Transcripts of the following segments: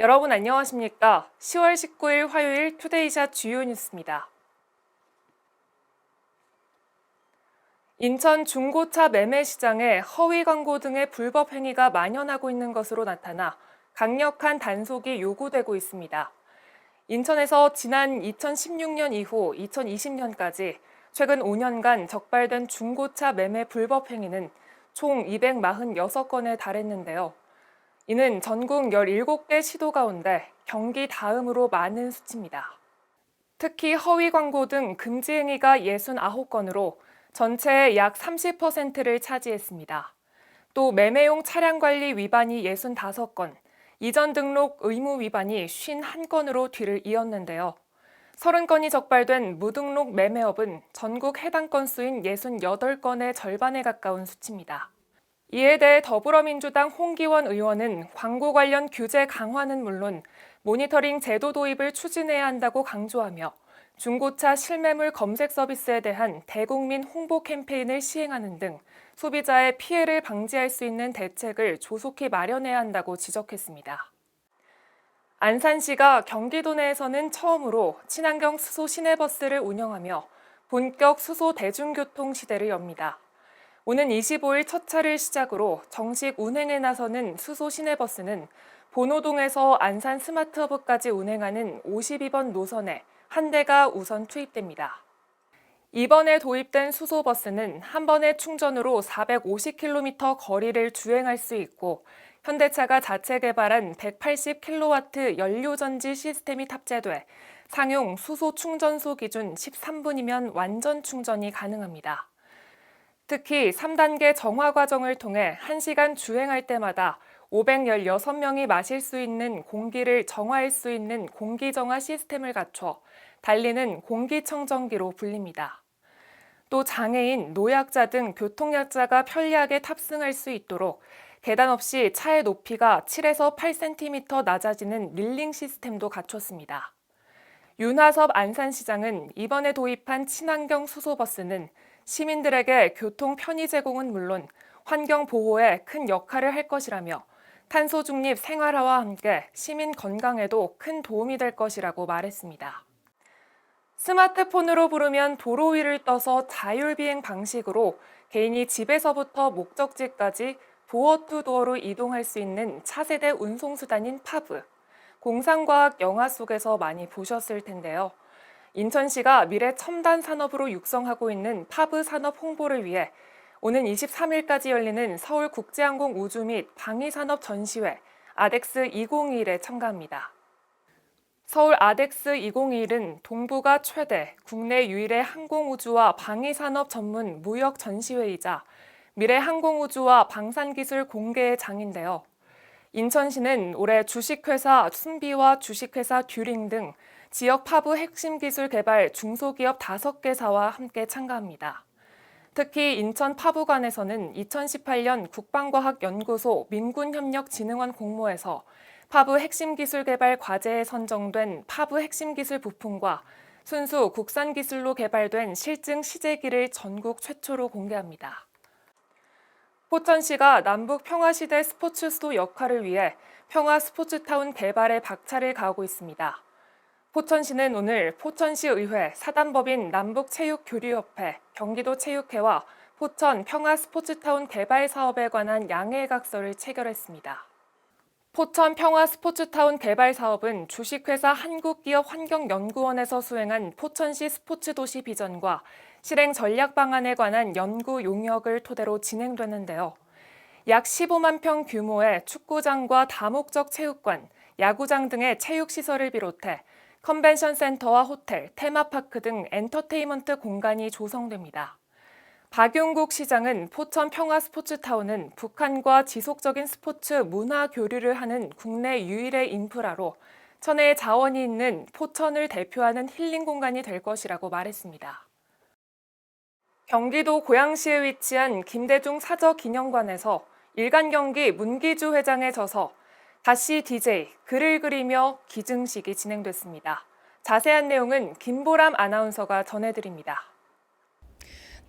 여러분 안녕하십니까? 10월 19일 화요일 투데이샷 주요 뉴스입니다. 인천 중고차 매매 시장에 허위 광고 등의 불법 행위가 만연하고 있는 것으로 나타나 강력한 단속이 요구되고 있습니다. 인천에서 지난 2016년 이후 2020년까지 최근 5년간 적발된 중고차 매매 불법 행위는 총 246건에 달했는데요. 이는 전국 17개 시도 가운데 경기 다음으로 많은 수치입니다. 특히 허위 광고 등 금지 행위가 69건으로 전체의 약 30%를 차지했습니다. 또 매매용 차량 관리 위반이 65건, 이전 등록 의무 위반이 51건으로 뒤를 이었는데요. 30건이 적발된 무등록 매매업은 전국 해당 건수인 68건의 절반에 가까운 수치입니다. 이에 대해 더불어민주당 홍기원 의원은 광고 관련 규제 강화는 물론 모니터링 제도 도입을 추진해야 한다고 강조하며 중고차 실매물 검색 서비스에 대한 대국민 홍보 캠페인을 시행하는 등 소비자의 피해를 방지할 수 있는 대책을 조속히 마련해야 한다고 지적했습니다. 안산시가 경기도 내에서는 처음으로 친환경 수소 시내버스를 운영하며 본격 수소 대중교통 시대를 엽니다. 오는 25일 첫 차를 시작으로 정식 운행에 나서는 수소 시내버스는 본호동에서 안산 스마트허브까지 운행하는 52번 노선에 한 대가 우선 투입됩니다. 이번에 도입된 수소버스는 한 번의 충전으로 450km 거리를 주행할 수 있고 현대차가 자체 개발한 180kW 연료전지 시스템이 탑재돼 상용 수소 충전소 기준 13분이면 완전 충전이 가능합니다. 특히 3단계 정화 과정을 통해 1시간 주행할 때마다 516명이 마실 수 있는 공기를 정화할 수 있는 공기정화 시스템을 갖춰 달리는 공기청정기로 불립니다. 또 장애인, 노약자 등 교통약자가 편리하게 탑승할 수 있도록 계단 없이 차의 높이가 7에서 8cm 낮아지는 릴링 시스템도 갖췄습니다. 윤하섭 안산시장은 이번에 도입한 친환경 수소버스는 시민들에게 교통 편의 제공은 물론 환경 보호에 큰 역할을 할 것이라며 탄소 중립 생활화와 함께 시민 건강에도 큰 도움이 될 것이라고 말했습니다. 스마트폰으로 부르면 도로 위를 떠서 자율비행 방식으로 개인이 집에서부터 목적지까지 도어 투 도어로 이동할 수 있는 차세대 운송수단인 파브. 공상과학 영화 속에서 많이 보셨을 텐데요. 인천시가 미래 첨단 산업으로 육성하고 있는 파브 산업 홍보를 위해 오는 23일까지 열리는 서울국제항공 우주 및 방위산업 전시회 아덱스 2021에 참가합니다. 서울 아덱스 2021은 동부가 최대, 국내 유일의 항공우주와 방위산업 전문 무역 전시회이자 미래 항공우주와 방산기술 공개의 장인데요. 인천시는 올해 주식회사 순비와 주식회사 듀링 등 지역 파브 핵심 기술 개발 중소기업 5개사와 함께 참가합니다. 특히 인천 파브관에서는 2018년 국방과학연구소 민군협력진흥원 공모에서 파브 핵심 기술 개발 과제에 선정된 파브 핵심 기술 부품과 순수 국산 기술로 개발된 실증 시제기를 전국 최초로 공개합니다. 포천시가 남북 평화시대 스포츠 수도 역할을 위해 평화 스포츠타운 개발에 박차를 가하고 있습니다. 포천시는 오늘 포천시의회 사단법인 남북체육교류협회, 경기도체육회와 포천 평화스포츠타운 개발 사업에 관한 양해각서를 체결했습니다. 포천 평화스포츠타운 개발 사업은 주식회사 한국기업환경연구원에서 수행한 포천시 스포츠도시 비전과 실행 전략 방안에 관한 연구 용역을 토대로 진행되는데요. 약 15만 평 규모의 축구장과 다목적 체육관, 야구장 등의 체육시설을 비롯해 컨벤션 센터와 호텔, 테마파크 등 엔터테인먼트 공간이 조성됩니다. 박용국 시장은 포천 평화스포츠타운은 북한과 지속적인 스포츠 문화 교류를 하는 국내 유일의 인프라로 천혜의 자원이 있는 포천을 대표하는 힐링 공간이 될 것이라고 말했습니다. 경기도 고양시에 위치한 김대중 사저기념관에서 일간 경기 문기주 회장에 져서 다시 DJ, 글을 그리며 기증식이 진행됐습니다. 자세한 내용은 김보람 아나운서가 전해드립니다.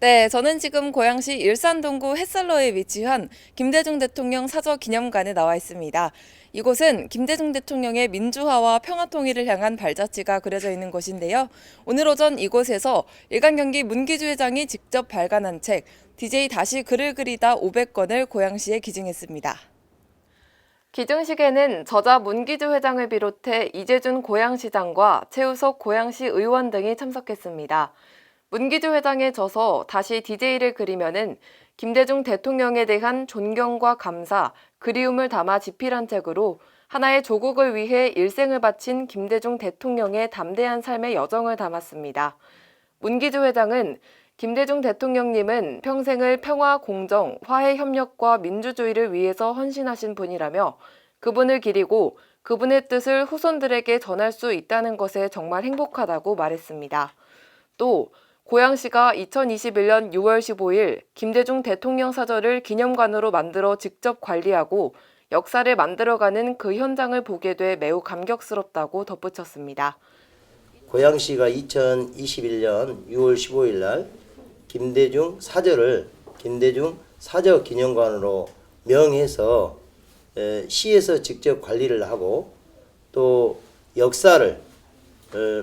네, 저는 지금 고양시 일산동구 햇살로에 위치한 김대중 대통령 사저 기념관에 나와 있습니다. 이곳은 김대중 대통령의 민주화와 평화통일을 향한 발자취가 그려져 있는 곳인데요. 오늘 오전 이곳에서 일간경기 문기주 회장이 직접 발간한 책 DJ 다시 글을 그리다 500권을 고양시에 기증했습니다. 기증식에는 저자 문기주 회장을 비롯해 이재준 고양시장과 최우석 고양시 의원 등이 참석했습니다. 문기주 회장의 저서 다시 DJ를 그리면은 김대중 대통령에 대한 존경과 감사, 그리움을 담아 집필한 책으로 하나의 조국을 위해 일생을 바친 김대중 대통령의 담대한 삶의 여정을 담았습니다. 문기주 회장은 김대중 대통령님은 평생을 평화, 공정, 화해 협력과 민주주의를 위해서 헌신하신 분이라며 그분을 기리고 그분의 뜻을 후손들에게 전할 수 있다는 것에 정말 행복하다고 말했습니다. 또 고양시가 2021년 6월 15일 김대중 대통령 사저를 기념관으로 만들어 직접 관리하고 역사를 만들어가는 그 현장을 보게 돼 매우 감격스럽다고 덧붙였습니다. 고양시가 2021년 6월 15일 날 김대중 사저를 김대중 사저 기념관으로 명해서 시에서 직접 관리를 하고 또 역사를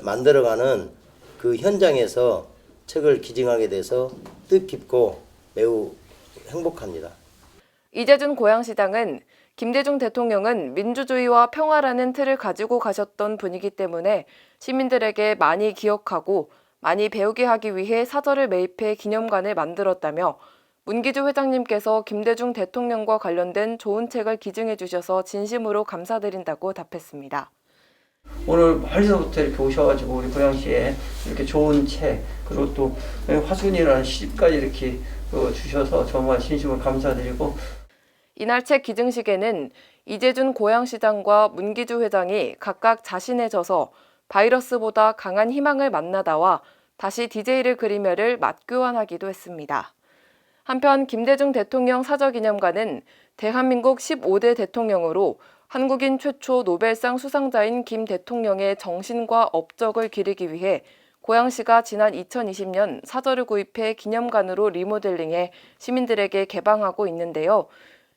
만들어가는 그 현장에서 책을 기증하게 돼서 뜻깊고 매우 행복합니다. 이재준 고양시장은 김대중 대통령은 민주주의와 평화라는 틀을 가지고 가셨던 분이기 때문에 시민들에게 많이 기억하고 많이 배우게 하기 위해 사저를 매입해 기념관을 만들었다며 문기주 회장님께서 김대중 대통령과 관련된 좋은 책을 기증해 주셔서 진심으로 감사드린다고 답했습니다. 오늘 멀리서부터 이렇게 오셔가지고 우리 고양시에 이렇게 좋은 책 그리고 또 화순이라는 시집까지 이렇게 주셔서 정말 진심으로 감사드리고 이날 책 기증식에는 이재준 고양시장과 문기주 회장이 각각 자신의 저서 바이러스보다 강한 희망을 만나다와 다시 DJ를 그리며를 맞교환하기도 했습니다. 한편 김대중 대통령 사저기념관은 대한민국 15대 대통령으로 한국인 최초 노벨상 수상자인 김 대통령의 정신과 업적을 기리기 위해 고양시가 지난 2020년 사저를 구입해 기념관으로 리모델링해 시민들에게 개방하고 있는데요.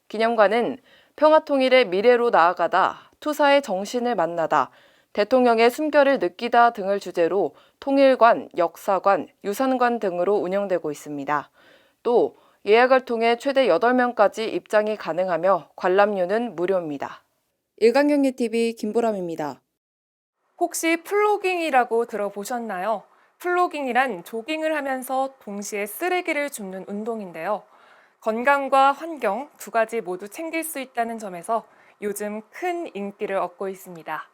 기념관은 평화통일의 미래로 나아가다, 투사의 정신을 만나다, 대통령의 숨결을 느끼다 등을 주제로 통일관, 역사관, 유산관 등으로 운영되고 있습니다. 또 예약을 통해 최대 8명까지 입장이 가능하며 관람료는 무료입니다. 일간경기TV 김보람입니다. 혹시 플로깅이라고 들어보셨나요? 플로깅이란 조깅을 하면서 동시에 쓰레기를 줍는 운동인데요. 건강과 환경 두 가지 모두 챙길 수 있다는 점에서 요즘 큰 인기를 얻고 있습니다.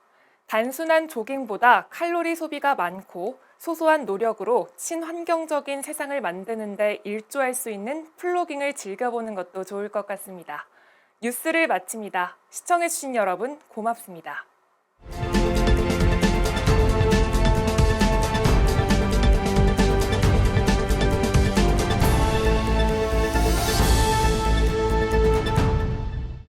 단순한 조깅보다 칼로리 소비가 많고 소소한 노력으로 친환경적인 세상을 만드는 데 일조할 수 있는 플로깅을 즐겨보는 것도 좋을 것 같습니다. 뉴스를 마칩니다. 시청해주신 여러분 고맙습니다.